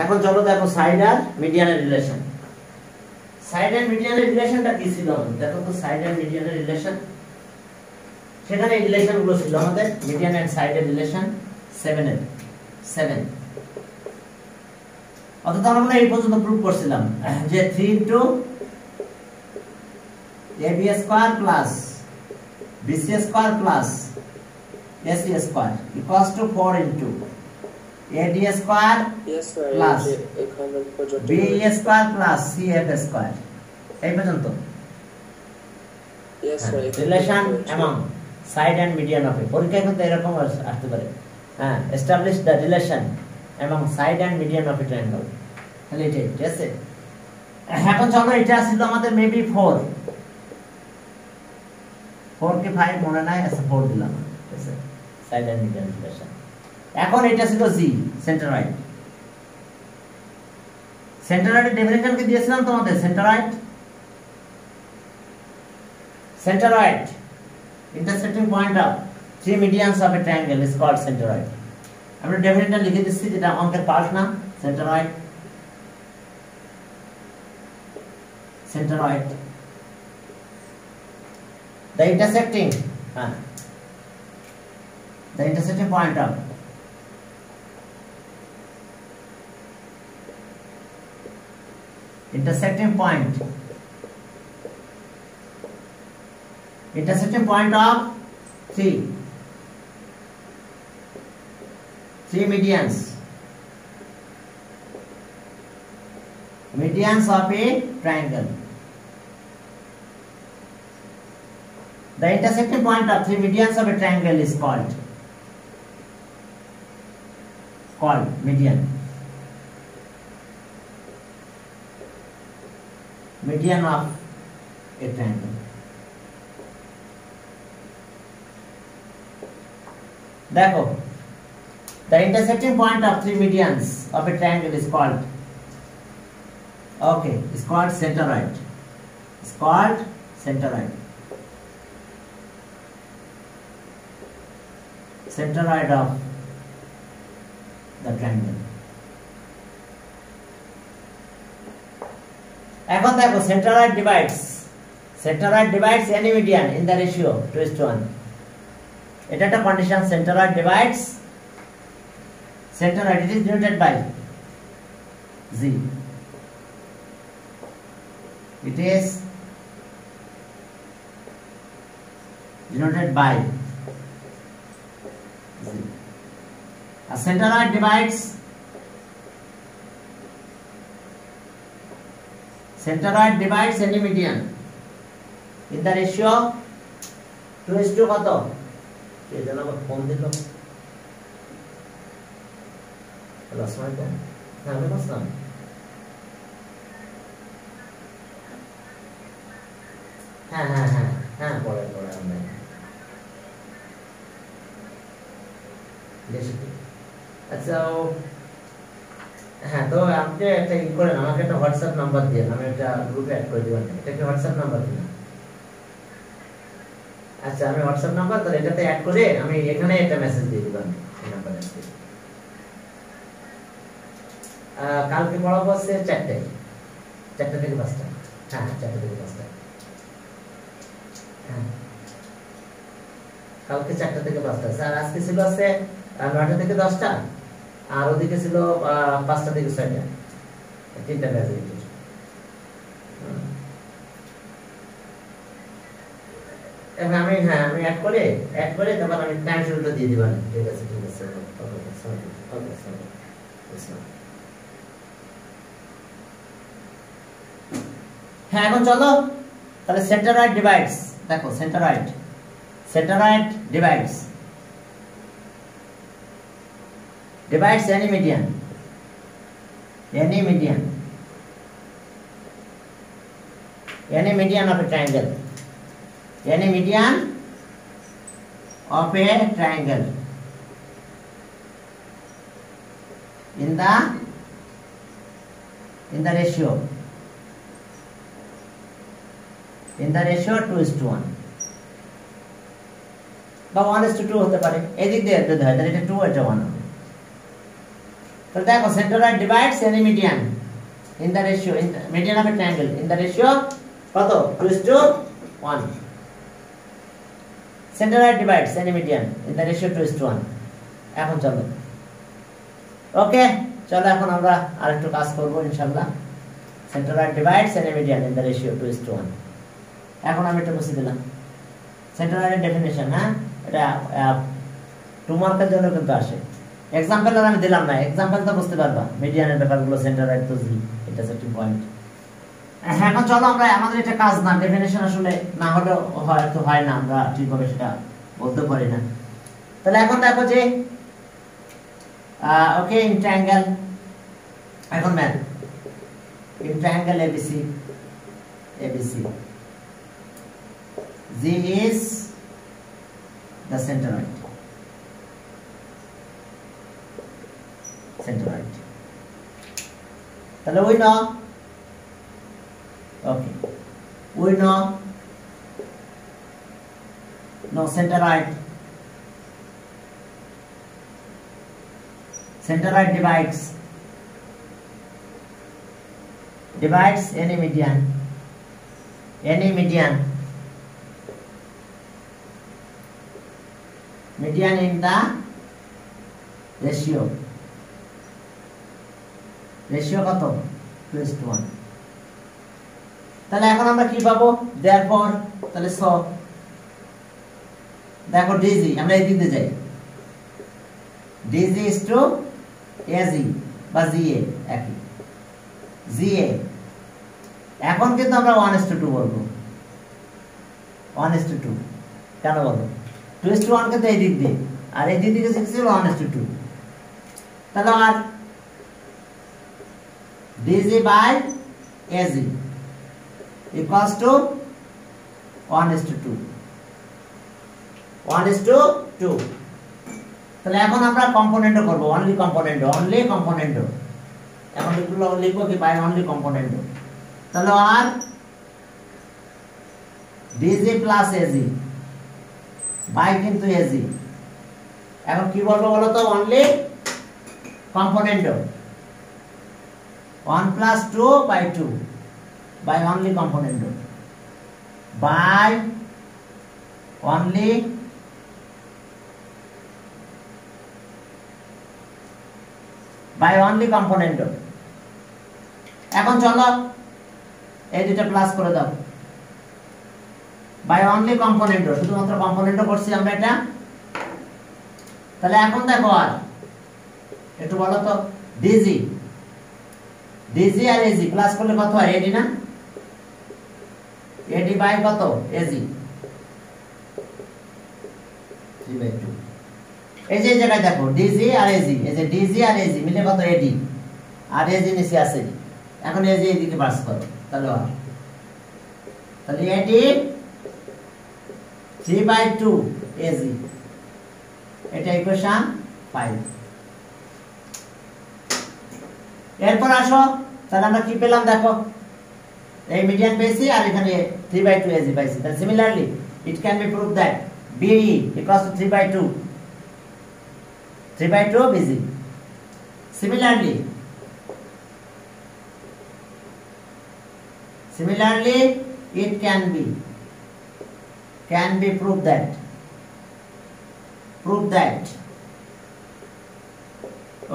এখন চলো দেখো সাইড আর মিডিয়ানের রিলেশন। সাইড এন্ড মিডিয়ানের রিলেশনটা কি ছিল? দেখো তো সাইড এন্ড মিডিয়ানের রিলেশন, সেখানে এই রিলেশনগুলো ছিল আমাদের মিডিয়ান এন্ড সাইডের রিলেশন 7 অর্থাৎ আমরা এই পর্যন্ত প্রুভ করছিলাম যে 3 into ab square plus bc square plus ac square equals two 4 into ad square plus be square plus cf square. এই পর্যন্ত relation among side and median of a পরীক্ষায় কিন্তু এরকম আসতে পারে। হ্যাঁ, establish the relation among side and median of a triangle। তাহলে এটাই ঠিক আছে। এখন চলো এটা ছিল আমাদের মেবি 4 কে 5 মনে নাই, আচ্ছা 4 দিলাম, ঠিক আছে, সাইড এন্ড মিডিয়ান রিলেশন। এখন এটা ছিল জি সেন্টারয়েড। সেন্টারয়েডের ডেফিনিশন কি দিয়েছিলাম তোমাদের? সেন্টারয়েড intersecting point of 3 medians of a triangle is called centroid। আমরা ডেফিনিশন লিখে দিচ্ছি, যেটা অঙ্কের পার্ট না। centroid the intersecting point of intersecting point of three medians of a triangle। The intersecting point of 3 medians of a triangle is called median of a triangle। देखो, the intersecting point of 3 medians of a triangle is called centroid। Centroid of the triangle। এখন দেখো centroid divides any median in the ratio 2:1। এটা একটা condition. centroid divides centroid, it is denoted by z, it is denoted by z। A centroid divides any median in the ratio 2:, কত? এই জন্য আমার phone দিল, আসসালামু আলাইকুম। হ্যাঁ, আমি বলছিলাম হ্যাঁ পরে আমরা আচ্ছা। হ্যাঁ, তো আপনি একটা ই করেন, আমাকে একটা হোয়াটসঅ্যাপ নাম্বার দিয়ে, আমি একটা গ্রুপে অ্যাড করে দিবেন। এটা কি হোয়াটসঅ্যাপ নাম্বার কিনা? আচ্ছা, আমি হোয়াটসঅ্যাপ নাম্বার, তাহলে এটাতে অ্যাড করে আমি এখানে একটা মেসেজ দিয়ে দিবেন এই নাম্বারে। কালকে পড়াবো হচ্ছে 4 থেকে 5টা। হ্যাঁ, 4 থেকে 5টা। হ্যাঁ, কালকে 4 থেকে 5টা স্যার। আজকে ছিল আছে 9টা থেকে 10টা, আর ওদিকে ছিল 5টা থেকে 6টা, 3টা ব্যাচ। আমি অ্যাড করে তারপর আমি টাইম শিডিউলটা দিয়ে দিবেন। ঠিক আছে। হ্যাঁ, এখন চলো তাহলে centroid divides। দেখো centroid divides any median of a triangle, any median of a triangle in the ratio 2:1 বা 1:2 হতে পারে। এদিক দিয়ে যদি হয় তাহলে এটা 2 এটা 1 হবে। তো দেখো centroid divides any median in the ratio in median of a triangle in the ratio কত 2:1 centroid divides any median in the ratio 2:1 এখন চলো ওকে চলো এখন আমরা আরেকটু কাজ করব ইনশাআল্লাহ centroid divides any median in the ratio 2:1 এখন আমি এটা মুছে দিলাম সেন্টারয়েডের ডেফিনিশন হ্যাঁ এটা 2 মার্কের জন্য কিন্তু আসে एग्जांपल আর আমি দিলাম না एग्जांपल তো বুঝতে পারবা মিডিয়ানের ব্যাপারগুলো সেন্টারয়েড তো জি এটা হচ্ছে পয়েন্ট এখন চলো আমরা আমাদের এটা কাজ না ডেফিনিশন আসলে না হলে হয়তো হয় না আমরা ঠিকভাবে সেটা বলতে পারি না তাহলে এখন দেখো যে ওকে ইন ট্রায়াঙ্গেল এখন math in triangle ABC G is the centroid তাহলে we know okay we know centroid divides any median in the ratio কত 2:1 তাহলে এখন আমরা কি পাবো therefore তাহলে সো দেখো DG আমরা এই দিকে যাই DG is to AG বা GA একই GA এখন কিন্তু আমরা 1:2 বলবো 1:2 কেন বলবো 2:1 কিন্তু এই দিক দিয়ে আর এই দিক থেকে ছিল 1:2 তাহলে আর DG by AG equals to 1:2 তাহলে এখন আমরা কম্পোনেন্টও করব অনলি কম্পোনেন্ট এখন লিখবো কি বাই অনলি কম্পোনেন্ট তাহলে আর DG plus AG বাই কিন্তু AG এখন কি বলবো বলো তো only component 1 plus 2 by 2 by only component by only component এখন চলো এই দুটো প্লাস করে দাও by only component শুধুমাত্র কম্পোনেন্ট করছি আমরা এটা তাহলে এখন দেখো আর একটু বলো তো DG আর AG প্লাস করলে কত হয় AD না AD বাই কত AG 3/2 এই যে জায়গায় দেখো DG আর AG এই যে DG আর AG মিলে কত AD আর AG নিচে আছে এখন AG এদিকে পাস করো তাহলে AD 3/2 AG এটা ইকুয়েশন 5 এরপর আসো তাহলে আমরা কি পেলাম দেখো এই মিডিয়ান পেয়েছি আর এখানে 3/2 AG পাইছি তাহলে similarly it can be prove that BE equals to 3/2 BG similarly it can be proved that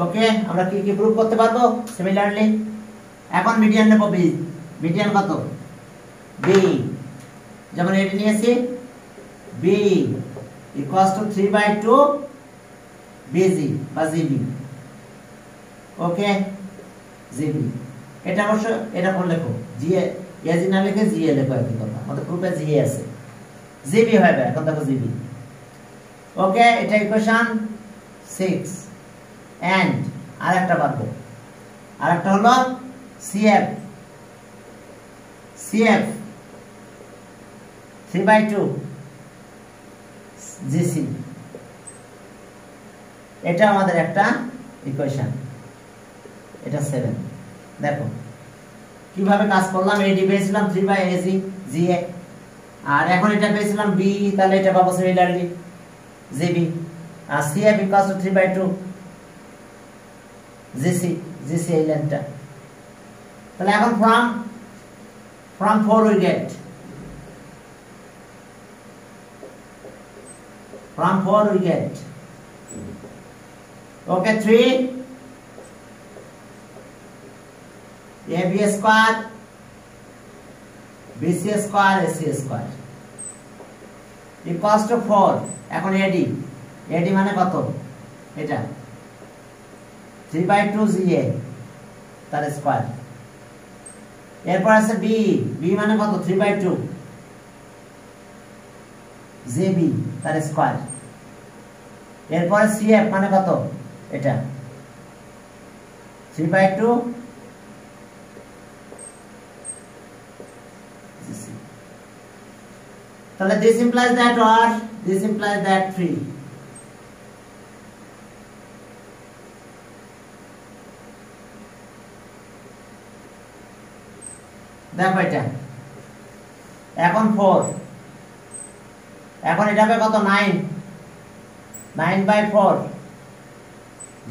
ওকে আমরা কি প্রুভ করতে পারবো সিমিলারলি এখন মিডিয়ান নেব বি মিডিয়ান কত বি যেমন এটা নিয়েছি বি ইকুয়ালস টু 3/2 বিজি বা জিবি ওকে জিবি এটা অবশ্য এটা কোন লেখো জিএ এজি না লিখে জিএ লেখো একই কথা আমাদের গ্রুপে জিএ আছে জিবি হবে এখন দেখো জিবি ওকে এটা ইকুয়েশন 6 and আরেকটা পাবো আরেকটা হলো CF 3/2 GC এটা আমাদের একটা ইকুয়েশন এটা 7 দেখো কিভাবে কাজ করলাম AD পেয়েছিলাম 3/AG GA আর এখন এটা পেয়েছিলাম B তাহলে এটা পাবো সিমিলারলি GB আর CF equals to 3/2 জিসি এই লাইনটা। তাহলে এখন from 4 we get okay 3 AB square BC square AC square equals to 4 এখন AD মানে কত এটা 3/2 GA তার স্কয়ার। এরপর আছে B মানে কত 3/2 JB তার স্কয়ার। এরপর CF মানে কত এটা 3/2 GC। তাহলে this implies that or this implies that 3 দেখো এটা এখন 4 এখন এটা হবে কত 9/4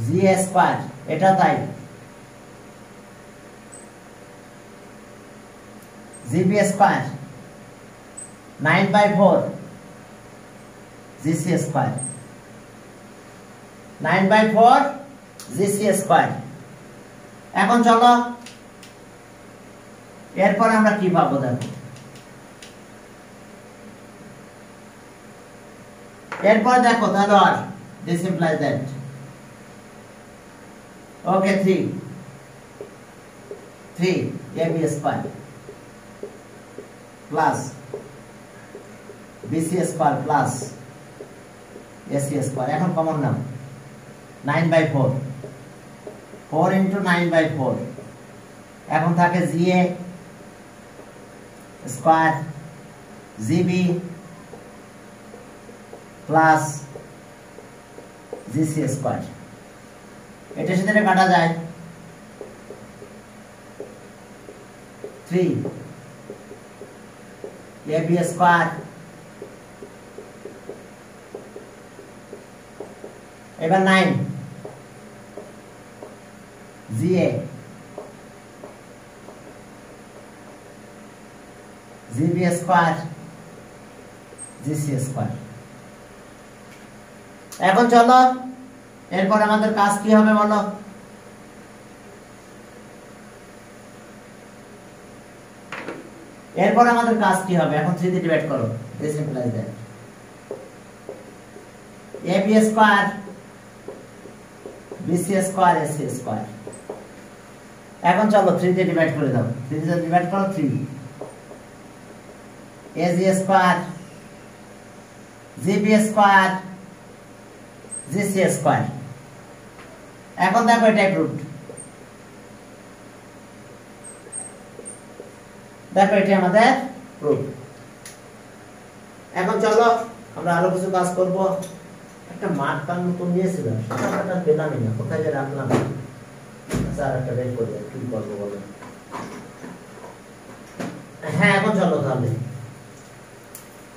GA স্কয়ার এটা তাই GB square 9/4 GC square 9/4 GC square. এখন চলো এরপর আমরা কি পাবো দেখো। এরপর দেখো তাহলে আর this implies that okay 3 AB square plus BC square plus AC square এখন কমন নাও 9/4 4 into 9/4 এখন থাকে GA square GB plus GC square এটার সাথে কাটা যায় 3 AB square এবার 9 GA GB square GC square। এখন চলো এরপর আমাদের কাজ কি হবে বলো। এরপর আমাদের কাজ কি হবে এখন 3 দিয়ে ডিভাইড করো this implies that AB square BC square AC square। এখন চলো 3 দিয়ে ডিভাইড করে দাও 3 দিয়ে ডিভাইড করো 3 AC square GB square GC square। এখন দেখো এটা প্রুফড দেখো এটা আমাদের প্রুফ। এখন চলো আমরা আরো কিছু কাজ করব। একটা মার্কার মতন নিয়েছিলাম সেটা পেলামই না কোথায় যে রাখলাম। স্যার একটা বের করে কি করব বলো। হ্যাঁ এখন চলো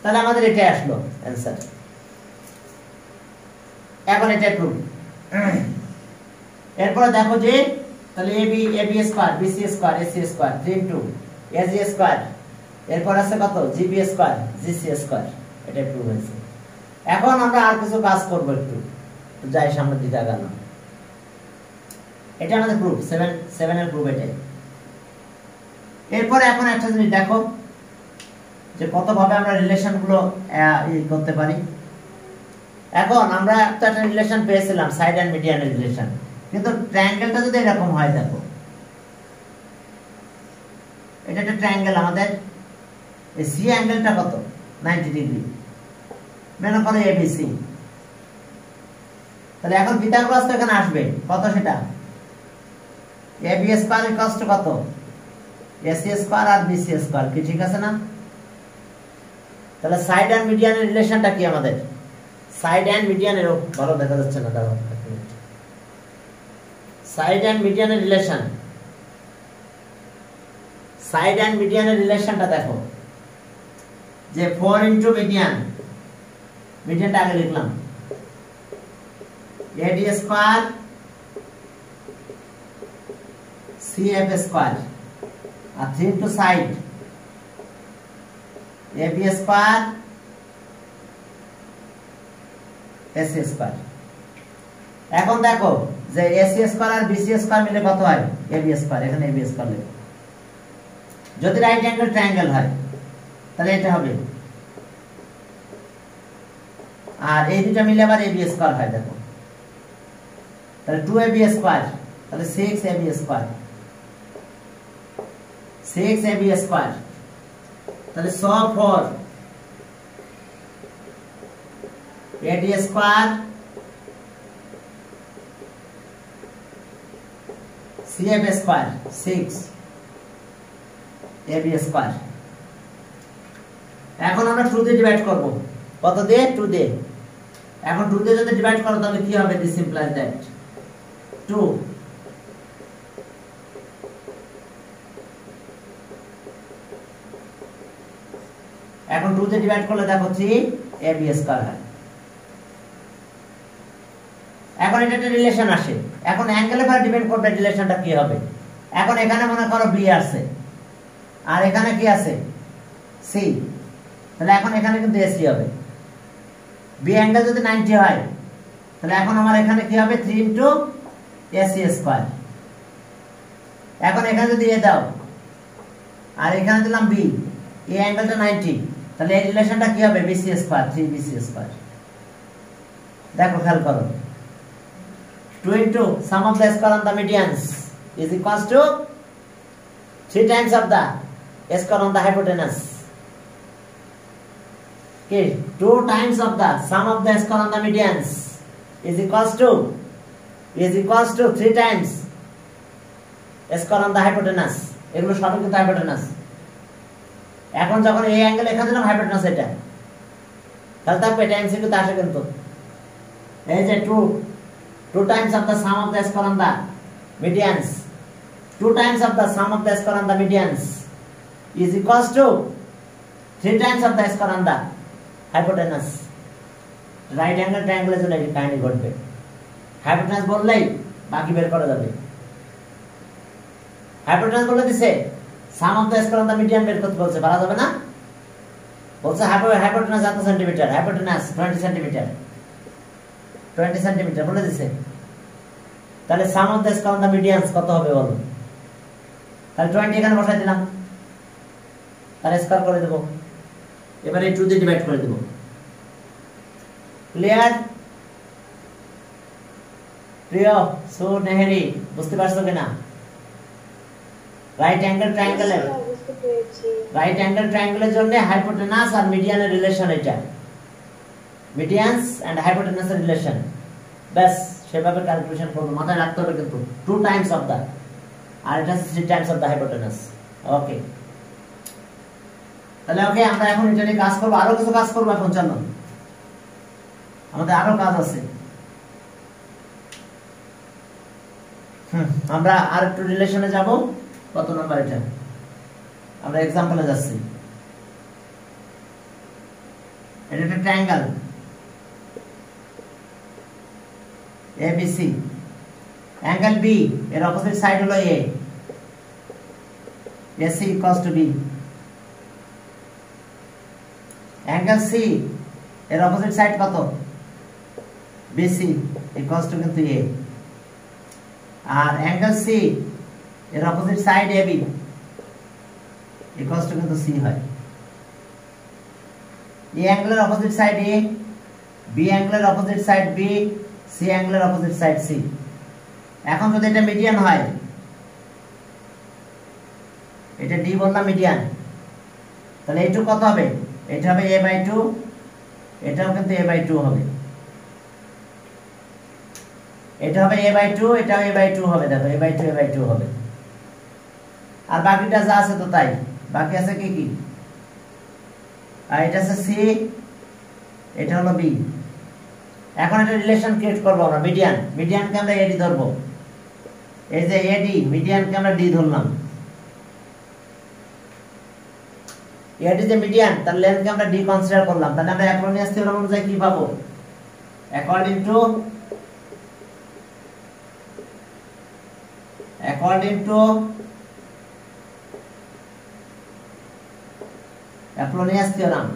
তাহলে আমাদের এটা আসলো অ্যানসার। এখন এটা প্রুফ। এরপর দেখো যে তাহলে AB square BC square AC square 3 into AC square এরপর আছে কত GB স্কয়ার GC স্কয়ার এটা প্রুফ হয়েছে। এখন আমরা আর কিছু কাজ করব একটু যাই সামনের দিকে আগানো। এটা আমাদের প্রুফ 7 এর প্রুফ এটাই। এরপর এখন একটা জিনিস দেখো যে কত ভাবে আমরা রিলেশন গুলো করতে পারি। এখন আমরা একটা রিলেশন পেয়েছিলাম সাইড এন্ড মিডিয়ান রিলেশন, কিন্তু ট্রায়াঙ্গেলটা যদি এরকম হয় দেখো এটা একটা ট্রায়াঙ্গেল আমাদের এই সি অ্যাঙ্গেলটা কত 90 ডিগ্রি মনে করো ABC। তাহলে এখন পিথাগোরাস তো এখানে আসবে কত সেটা AB স্কয়ার ইকুয়ালস টু কত AC স্কয়ার আর BC স্কয়ার কি ঠিক আছে না। তাহলে সাইড এন্ড মিডিয়ানের রিলেশনটা কি আমাদের সাইড এন্ড মিডিয়ানের ভালো দেখা যাচ্ছে না দাঁড়াও এক মিনিট। সাইড এন্ড মিডিয়ানের রিলেশন সাইড এন্ড মিডিয়ানের রিলেশনটা দেখো যে 4 ইনটু মিডিয়ানটা আগে লিখলাম AD স্কয়ার CF square আর 3 into side AB square AC square। এখন দেখো যে AC square আর BC square মিলে কত হয় AB square, এখানে AB square লিখো। যদি রাইট অ্যাঙ্গেল ট্রায়াঙ্গেল হয় তাহলে এটা হবে, আর এই দুটো মিলে আবার AB স্কয়ার হয় দেখো, তাহলে 2AB স্কয়ার, তাহলে 6AB স্কয়ার, 6AB স্কয়ার, তাহলে সব 4 AD square CF square 6 AB square. এখন আমরা 2 দিয়ে ডিভাইড করব, কত দিয়ে? 2 দিয়ে। এখন 2 দিয়ে যদি ডিভাইড করো তাহলে কি হবে? দিস ইমপ্লাইজ দ্যাট 2 এখন 2 দিয়ে ডিভাইড করলে দেখো 3 AB স্কয়ার হয়। এখন এটা একটা রিলেশন আসে, এখন অ্যাঙ্গেলের উপর ডিপেন্ড করবে রিলেশনটা কি হবে। এখন এখানে মনে করো B আছে আর এখানে কি আছে? C, তাহলে এখন এখানে কিন্তু AC হবে। B অ্যাঙ্গেল যদি 90 হয় তাহলে এখন আমার এখানে কি হবে? 3 into AC স্কয়ার। এখন এখানে যদি A দাও আর এখানে দিলাম B, এই অ্যাঙ্গেলটা 90, তাহলে এই রিলেশনটা কি হবে? BC square 3BC square. দেখো খেয়াল করো, 2 into sum of the square on the medians is equals to 3 times of the square on the hypotenuse. Okay, 2 times of the sum of the square on the medians is equals to 3 times square on the hypotenuse. এগুলো সবই কিন্তু hypotenuse। এখন যখন এই angle এখানে দিলাম hypotenuse এটা, তাহলে তারপর এটা এমসিকিউ তে আসে কিন্তু এই যে 2 times of the sum of the square on the medians, 2 times of the sum of the square on the medians is equals to 3 times of the square on the hypotenuse। Right angle ট্রায়াঙ্গেলের জন্য এই কাহিনী ঘটবে, hypotenuse বললেই বাকি বের করা যাবে। হাইপোটেনাস বলে দিছে, sum of the square on the median বের করতে বলছে, পারা যাবে না? বলছে হাইপোটেনাস এত সেন্টিমিটার, হাইপোটেনাস 20 সেন্টিমিটার, 20 সেন্টিমিটার বলে দিছে। তাহলে sum of the square on the medians কত হবে বলো? তাহলে 20 এখানে বসাই দিলাম, তাহলে স্কয়ার করে দেব, এবারে 2 দিয়ে ডিভাইড করে দেব। ক্লিয়ার? প্রিয় সুনেহেরি বুঝতে পারছো কিনা? রাইট অ্যাঙ্গেল ট্রায়াঙ্গেলের জন্য হাইপোটেনাস আর মিডিয়ানের রিলেশন, এটা মিডিয়ানস এন্ড হাইপোটেনাসের রিলেশন। বাস সেভাবে ক্যালকুলেশন করব, মাথায় রাখতে হবে কিন্তু 2 টাইমস অফ দা, আর এটা 3 টাইমস অফ দা হাইপোটেনাস। ওকে, তাহলে ওকে আমরা এখন এটা নিয়ে কাজ করব, আরো কিছু কাজ করব এখন। চলো আমাদের আরো কাজ আছে। আমরা আর একটু রিলেশনে যাব। কত নাম্বার এটা? আমরা एग्जांपले যাচ্ছি। এটা একটা ট্রায়াঙ্গেল ABC, অ্যাঙ্গেল B এর অপোজিট সাইড হলো A, AC equals to B। Angle C এর অপোজিট সাইড কত? BC equals to কিন্তু A, আর অ্যাঙ্গেল C এর opposite side AB equals to কিন্তু C হয়। এই অ্যাঙ্গেলের অপোজিট সাইড A, B অ্যাঙ্গেলের অপোজিট সাইড B, C অ্যাঙ্গেলের অপোজিট সাইড C। এখন যদি এটা মিডিয়ান হয়, এটা D বললাম মিডিয়ান, তাহলে এইটু কত হবে? এটা হবে A/2, এটাও কিন্তু A/2 হবে, এটা হবে A/2, এটাও A/2 হবে। দেখো A/2 হবে, আর বাকিটা যা আছে তো তাই। বাকি আছে কি কি? আর এটা আছে C, এটা হলো B। এখন একটা রিলেশন ক্রিয়েট করব আমরা, মিডিয়ানকে আমরা AD ধরব। এই যে AD, মিডিয়ানকে আমরা D ধরলাম। AD যে মিডিয়ান, তার লেন্থকে আমরা D কনসিডার করলাম। তাহলে আমরা অ্যাপোলোনিয়াস থিওরেম অনুযায়ী কি পাবো? according to Apollonius theorem,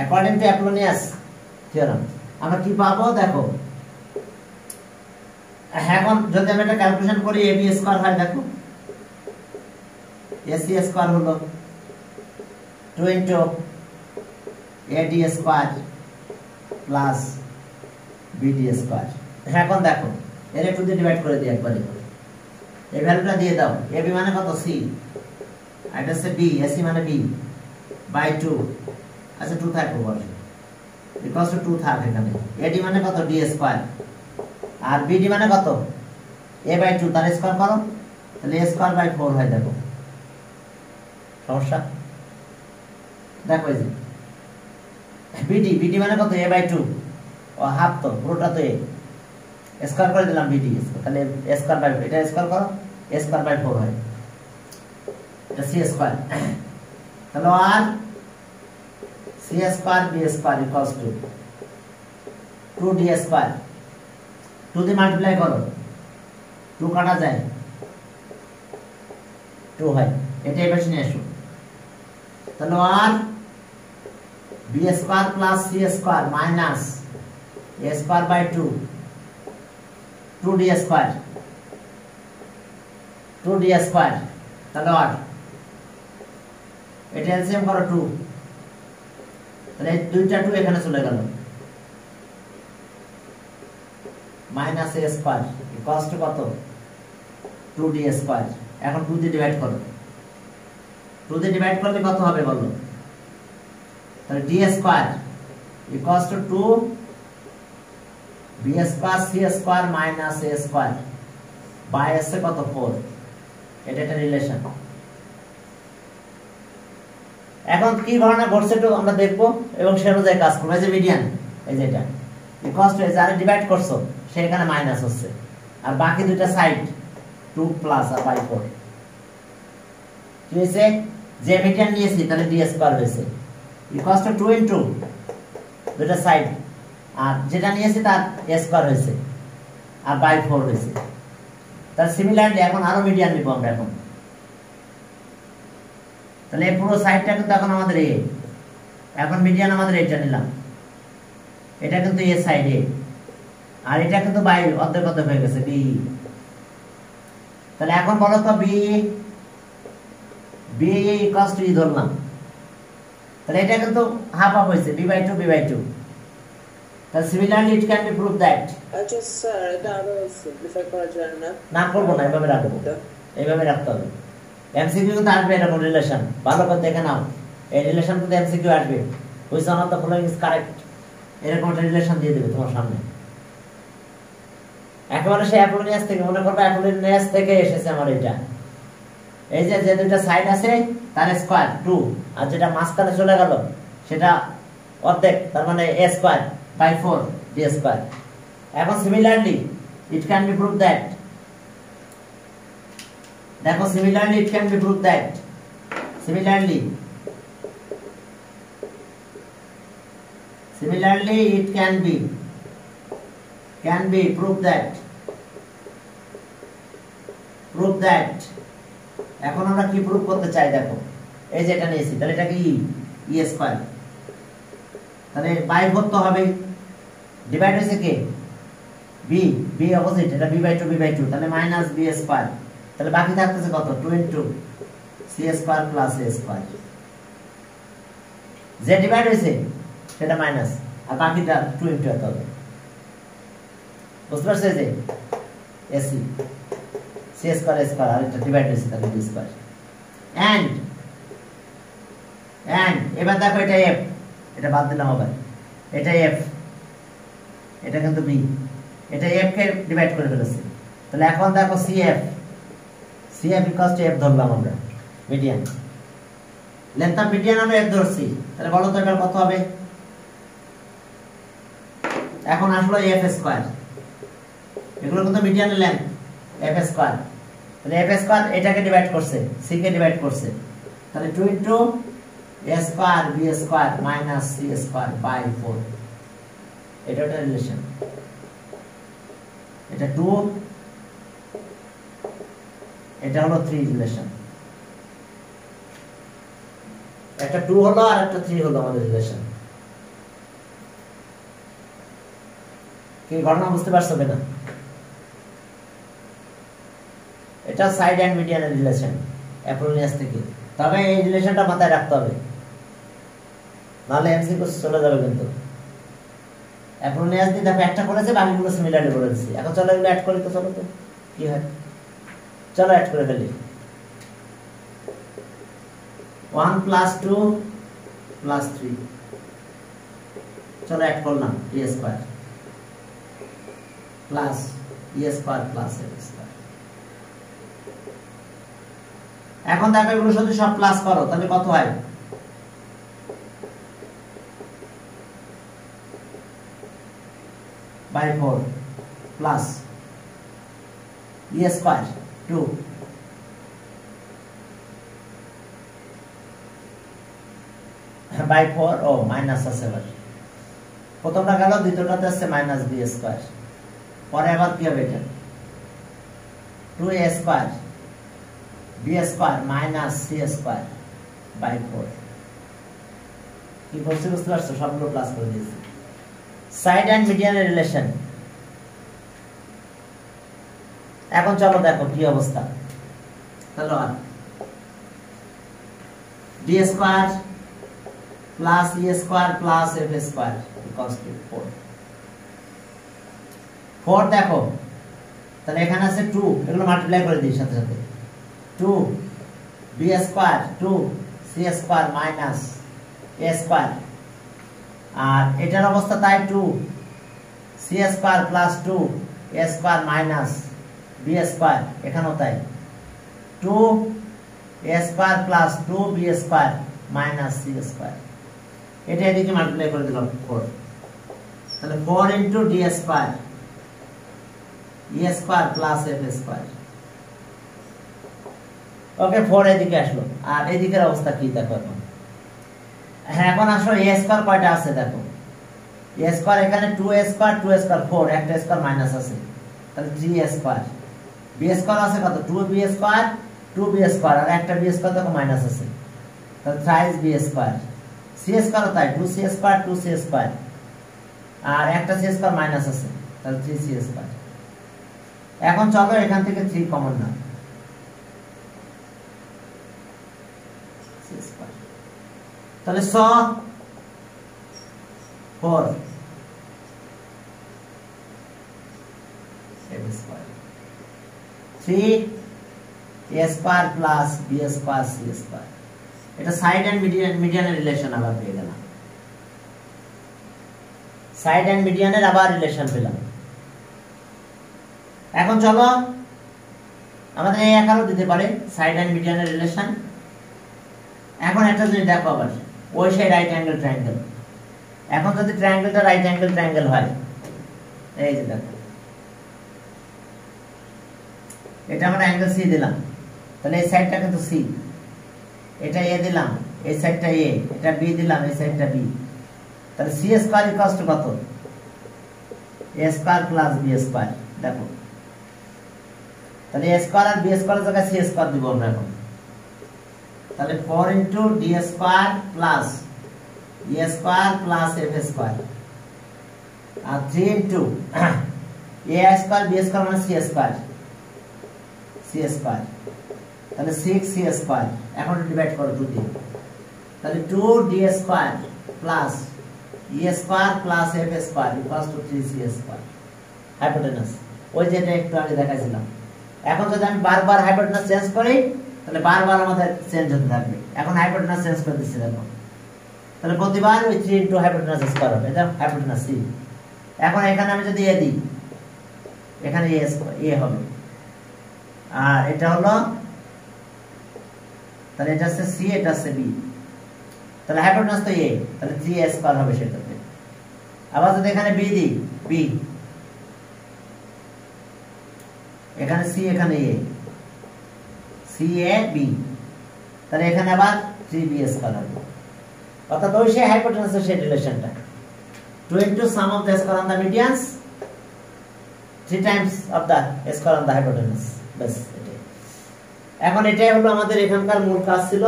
according to Apollonius theorem আমরা কি পাবো দেখো এখন যদি আমরা এটা ক্যালকুলেশন করি ab স্কয়ার হয় দেখো ac স্কয়ার হলো 2 into ad square plus bd square. এখন দেখো এর একটু দিয়ে ডিভাইড করে দিই একবারে, এই ভ্যালুটা দিয়ে দাও। ab মানে কত c, এটা হচ্ছে b, ac মানে b বাই 2, আচ্ছা 2 থাকবে বসে বিকজ 2 থাক এখানে। ad মানে কত d স্কয়ার আর bd মানে কত a বাই 2, তার স্কয়ার করো তাহলে a স্কয়ার বাই 4 হয়। দেখো সমস্যা দেখো এই যে bd মানে কত a বাই 2 ও হাফ, তো পুরোটা তো a স্কয়ার করে দিলাম bd তাহলে a স্কয়ার বাই, এটা স্কয়ার করো a স্কয়ার বাই 4 হয়, এটা c স্কয়ার। তাহলে আর c square b square equals two 2d square, 2 দিয়ে মাল্টিপ্লাই করো 2 কাটা যায় 2 হয়, এটা এবার নিয়ে আসো। তাহলে আর b square plus c square minus a square by 2 2d square 2d square. তাহলে আর এটা এলসিএম করো 2, তাহলে দুইটা 2 এখানে চলে গেল minus a square equals two কত 2d স্কয়ার। এখন 2 দিয়ে ডিভাইড করো, 2 দিয়ে ডিভাইড করলে কত হবে বলো, তাহলে d square equals to 2 b square c square minus a square by s কত 4, এটা একটা রিলেশন। এখন কি ঘটনা ঘটছে একটু আমরা দেখবো এবং সে অনুযায়ী কাজ করবো। এই যে মিডিয়ান, এই যে এটা ইকুয়ালস টু যারা ডিভাইড করছো সেখানে মাইনাস হচ্ছে আর বাকি দুইটা সাইড 2 প্লাস আর বাই 4 কি হয়েছে, যে মিডিয়ান নিয়েছি তাহলে d স্কয়ার হয়েছে ইকুয়ালস টু 2 ইনটু দুইটা সাইড, আর যেটা নিয়েছি তার a স্কয়ার হয়েছে আর বাই 4 হয়েছে। তার সিমিলারলি এখন আরো মিডিয়ান নিব আমরা এখন, তাহলে এই পুরো সাইডটা কিন্তু এখন আমাদের a, এখন মিডিয়ান আমাদের এটা নিলাম, এটা কিন্তু a সাইড a আর এটা কিন্তু বাই অর্ধেক অর্ধেক হয়ে গেছে b। তাহলে এখন বলো তো b ইকুয়ালস টু e ধরলাম, তাহলে এটা কিন্তু হাফ হাফ হয়েছে b বাই 2 b বাই 2। তাহলে similarly it can be prove that, আচ্ছা স্যার এটা আরো সিম্পলিফাই করা যায় না? না করবো না, এইভাবে রাখবো, এইভাবে রাখতে হবে। এমসিকিউ কিন্তু আসবে এরকম রিলেশন, ভালো করে দেখে নাও এই রিলেশন কিন্তু এমসিকিউ আসবে, which one of the following is correct, এরকম একটা রিলেশন দিয়ে দেবে তোমার সামনে। একেবারে সে অ্যাপোলোনিয়াস থেকে, মনে করবে অ্যাপোলোনিয়াস থেকে এসেছে আমার এটা, এই যে যে দুইটা সাইড আছে তার স্কয়ার 2 আর যেটা মাঝখানে চলে গেল সেটা অর্ধেক, তার মানে a square by 4 d square. এখন similarly it can be prove that, দেখো similarly it can be prove that, similarly it can be prove that এখন আমরা কি প্রুভ করতে চাই দেখো, এই যে এটা নিয়েছি তাহলে এটা কি e স্কয়ার, তাহলে বাই 4 তো হবে, ডিভাইড হইছে কে b অপোজিট, এটা b বাই 2 তাহলে মাইনাস b স্কয়ার, তাহলে বাকি থাকতেছে কত 2 into c square plus a square, যে ডিভাইড হইছে সেটা মাইনাস আর বাকিটা 2 ইনটু এত হবে। বুঝতে পারছো যে ac c স্কয়ার আর এটা ডিভাইড হইছে তাহলে d স্কয়ার। এন্ড এবার দেখো এটা f, এটা বাদ দিলাম আবার, এটা f, এটা কিন্তু b, এটা f কে ডিভাইড করে ফেলেছে, তাহলে এখন দেখো cf ইকুয়ালস টু f ধরলাম আমরা মিডিয়ান, লেন্থ অফ মিডিয়ান আমরা f ধরছি, তাহলে বলো তো এবার কত হবে, এখন আসলো f স্কয়ার, এগুলো কিন্তু মিডিয়ানের লেন্থ f স্কয়ার, তাহলে f স্কয়ার এটাকে ডিভাইড করছে c কে ডিভাইড করছে, তাহলে 2 into a square b square minus c square by 4। এটা একটা রিলেশন, এটা 2, এটা হলো 3 রিলেশন। একটা 2 হলো আর একটা 3 হলো আমাদের রিলেশন। কি ঘটনা বুঝতে পারছো কিনা? এটা সাইড এন্ড মিডিয়ানের রিলেশন অ্যাপোলোনিয়াস থেকে। তবে এই রিলেশনটা মাথায় রাখতে হবে, নাহলে এমসিকিউ চলে যাবে। কিন্তু অ্যাপোলোনিয়াস দিয়ে দেখো একটা করেছে, বাকিগুলো সিমিলারলি করে দিচ্ছি। এখন চলো এগুলো অ্যাড করি তো, চলো তো কি হয়, চলো অ্যাড করে ফেলি। 1 + 2 + 3, চলো অ্যাড করলাম a² plus e² plus f²। এখন দেখো এগুলো যদি সব প্লাস করো তাহলে কত হয়? বাই 4 প্লাস e² 2 বাই 4 ও মাইনাস আছে। এবার প্রথমটা গেল, দ্বিতীয়টাতে আছে মাইনাস b²। পরে আবার কি হবে? এটা 2a² b² minus c² by 4। কি বলছি বুঝতে পারছো? সবগুলো প্লাস করে দিয়েছি। সাইড এন্ড মিডিয়ানের রিলেশন। এখন চলো দেখো কি অবস্থা। তাহলে d² plus e² plus f² equals to 4। 4 দেখো, তাহলে এখানে আছে 2, এগুলো মাল্টিপ্লাই করে দিই সাথে সাথে। 2 b² 2 c² মাইনাস a²। আর এটার অবস্থা তাই 2 c² plus 2 a² minus b²। এখানেও তাই 2 a² plus 2 b² minus c²। এটা এদিকে মাল্টিপ্লাই করে দিলাম 4। তাহলে 4 into d² e² plus f²। ওকে, 4 এদিকে আসলো। আর এদিকের অবস্থা কি দেখো এখন। হ্যাঁ, এখন আসো a² কয়টা আছে দেখো। a² এখানে 2a² 2a² 4, একটা স্কয়ার মাইনাস আছে, তাহলে 3a²। b² আছে কত? 2b² 2b² আর একটা b² দেখো মাইনাস আছে, তাহলে থ্রাইস b²। c² তাই 2c² 2c², আর একটা c² মাইনাস আছে, তাহলে 3c²। এখন চলো এখান থেকে 3 কমন না, তাহলে 4 3a² প্লাস b² c²। এটা সাইড এন্ড মিডিয়ানের রিলেশন আবার পেয়ে গেলাম। সাইড এন্ড মিডিয়ানের আবার রিলেশন পেলাম। এখন চলো আমাদের এই আকারও দিতে পারে সাইড এন্ড মিডিয়ানের রিলেশন। এখন একটা জিনিস দেখো, আবার ওই সাইড রাইট অ্যাঙ্গেল ট্রায়াঙ্গেল। এখন যদি ট্রায়াঙ্গেলটা রাইট অ্যাঙ্গেল ট্রায়াঙ্গেল হয়, এই যে দেখো, এটা আমরা অ্যাঙ্গেল সি দিলাম, তাহলে এই সাইডটা কিন্তু সি, এটা এ দিলাম, এই সাইডটা এ, এটা বি দিলাম, এই সাইডটা বি, তাহলে c² ইকুয়ালস টু কত? a² plus b²। দেখো, তাহলে a² আর b² এর জায়গায় c² দিব আমরা এখন। তাহলে 4 into d² plus e² plus f² আর 3 ইনটু a² b² মানে c²। তাহলে 6c²। এখন ডিভাইড করো 2 দিয়ে, তাহলে 2d² plus e² plus f² equals to 3c²। Hypotenuse ওই যেটা একটু আগে দেখাইছিলাম। এখন যদি আমি বারবার হাইপোটেনাস চেঞ্জ করি তাহলে বারবার আমাদের চেঞ্জ হতে থাকবে। এখন হাইপোটেনাস চেঞ্জ করে দিচ্ছি দেখো, তাহলে প্রতিবার ওই 3 ইনটু হাইপোটেনাস স্কয়ার হবে, এটা হাইপোটেনাস সি। এখন এখানে আমি যদি এ দিই, এখানে এ হবে, আর এটা হলো, তাহলে এটা হচ্ছে সি, এটা হচ্ছে বি, তাহলে হাইপোটেনাস তো এ, তাহলে 3a² হবে সেটাতে। আবার যদি এখানে বি দিই, বি, এখানে সি, এখানে এ, সি এ বি, তাহলে এখানে আবার 3b² হবে। অর্থাৎ ওই সেই হাইপোটেনাসের সেই রিলেশনটা। 2 into sum of the square on the medians, 3 times of the square on the hypotenuse. বাস এটাই। এখন এটাই হলো আমাদের এখানকার মূল কাজ ছিল।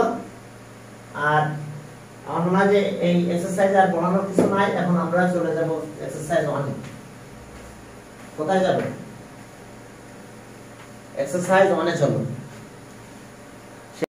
আর আমার মনে হয় যে এই এক্সারসাইজ আর বানানোর কিছু নাই। এখন আমরা চলে যাব এক্সারসাইজ 1 এ। কোথায় যাব? এক্সারসাইজ 1 এ চলো।